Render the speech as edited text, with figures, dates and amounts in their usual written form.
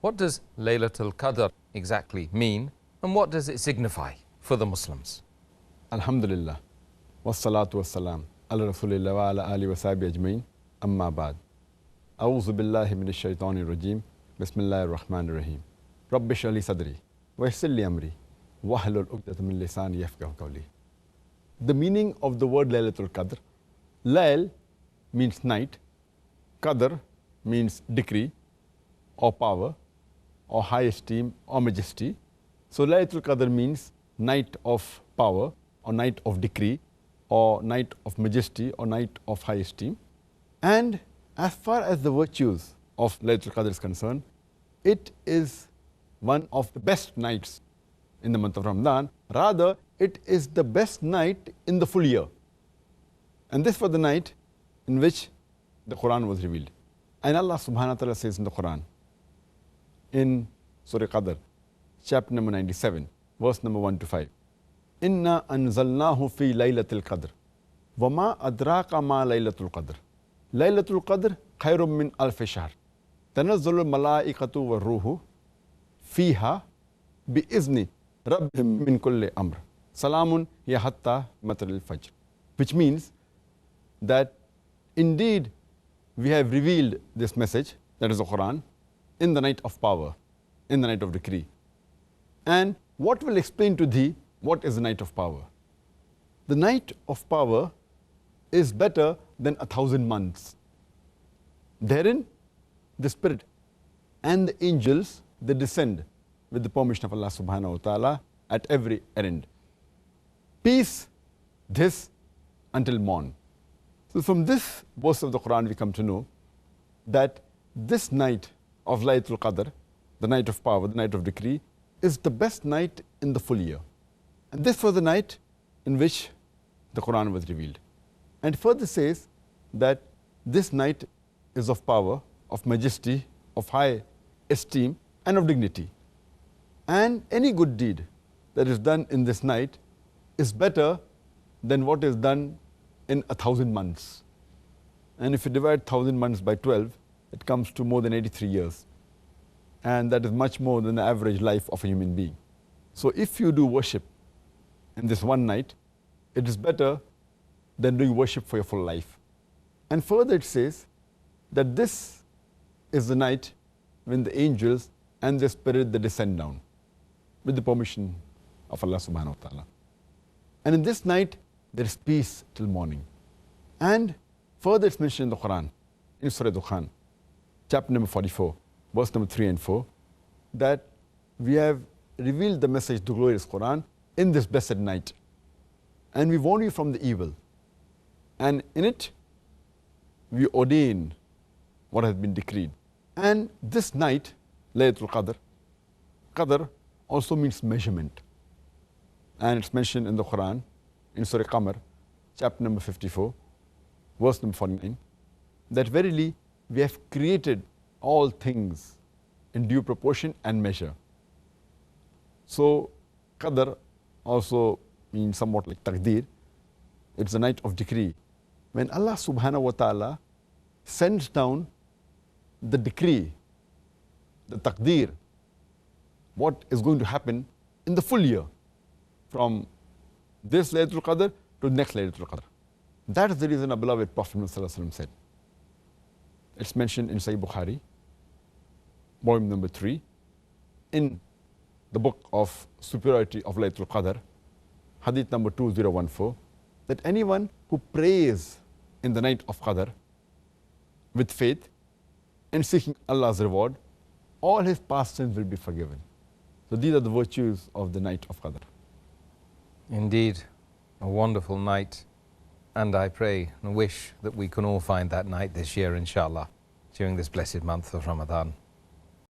what does Laylatul Qadr exactly mean, and what does it signify for the Muslims? Alhamdulillah, wassalatu wassalam, ala rasulillah wa ala alihi wa sahbihi ajmain, amma ba'd. A'udhu billahi minash shaitanir rajim, bismillahir rahmanir rahim. Rabbi shrah li sadri, wa yassir li amri, wahlul 'uqdatam min lisani yafqahu qawli. The meaning of the word Laylatul Qadr: Layl means night, Qadr means decree or power or high esteem or majesty. So Laylatul Qadr means night of power or night of decree or night of majesty or night of high esteem. And as far as the virtues of Laylatul Qadr is concerned, it is one of the best nights in the month of Ramadan. Rather, it is the best night in the full year. And this was the night in which the Quran was revealed. And Allah subhanahu wa ta'ala says in the Quran, in Surah Qadr, chapter number 97, verse number 1 to 5. Inna anzalnahu fi Laylatul Qadr. Wama adraka ma Laylatul Qadr. Laylatul Qadr khairum min alfi shahr. Tanazzalul malaikatu wa ruhu fiha bi izni rabbihim min kulli amr. Salamun ya hatta matla'il fajr. Which means that indeed we have revealed this message, that is the Quran, in the night of power, in the night of decree. And what will explain to thee what is the night of power? The night of power is better than 1,000 months. Therein, the Spirit and the angels, they descend with the permission of Allah subhanahu wa ta'ala at every errand. Peace, this until morn. So from this verse of the Quran we come to know that this night of Laylatul Qadr, the night of power, the night of decree, is the best night in the full year. And this was the night in which the Quran was revealed. And further says that this night is of power, of majesty, of high esteem, and of dignity. And any good deed that is done in this night is better than what is done in 1,000 months. And if you divide 1,000 months by 12, it comes to more than 83 years. And that is much more than the average life of a human being. So if you do worship in this one night, it is better than doing worship for your full life. And further it says that this is the night when the angels and the Spirit, they descend down with the permission of Allah subhanahu wa ta'ala. And in this night, there is peace till morning. And further it's mentioned in the Quran, in Surah Dukhan, chapter number 44, verse number 3 and 4, that we have revealed the message, the glorious Quran, in this blessed night. And we warn you from the evil. And in it, we ordain what has been decreed. And this night, Laylatul Qadr, Qadr also means measurement. And it's mentioned in the Quran, in Surah Qamar, chapter number 54, verse number 49, that verily we have created all things in due proportion and measure. So Qadr also means somewhat like Taqdeer. It's the night of decree. When Allah subhanahu wa ta'ala sends down the decree, the Taqdeer, what is going to happen in the full year, from this Laylatul Qadr to next Laylatul Qadr. That is the reason our beloved Prophet ﷺ said. It's mentioned in Sahih Bukhari, volume number 3, in the book of superiority of Laylatul Qadr, hadith number 2014, that anyone who prays in the night of Qadr with faith and seeking Allah's reward, all his past sins will be forgiven. So these are the virtues of the night of Qadr. Indeed, a wonderful night. And I pray and wish that we can all find that night this year, inshallah, during this blessed month of Ramadan.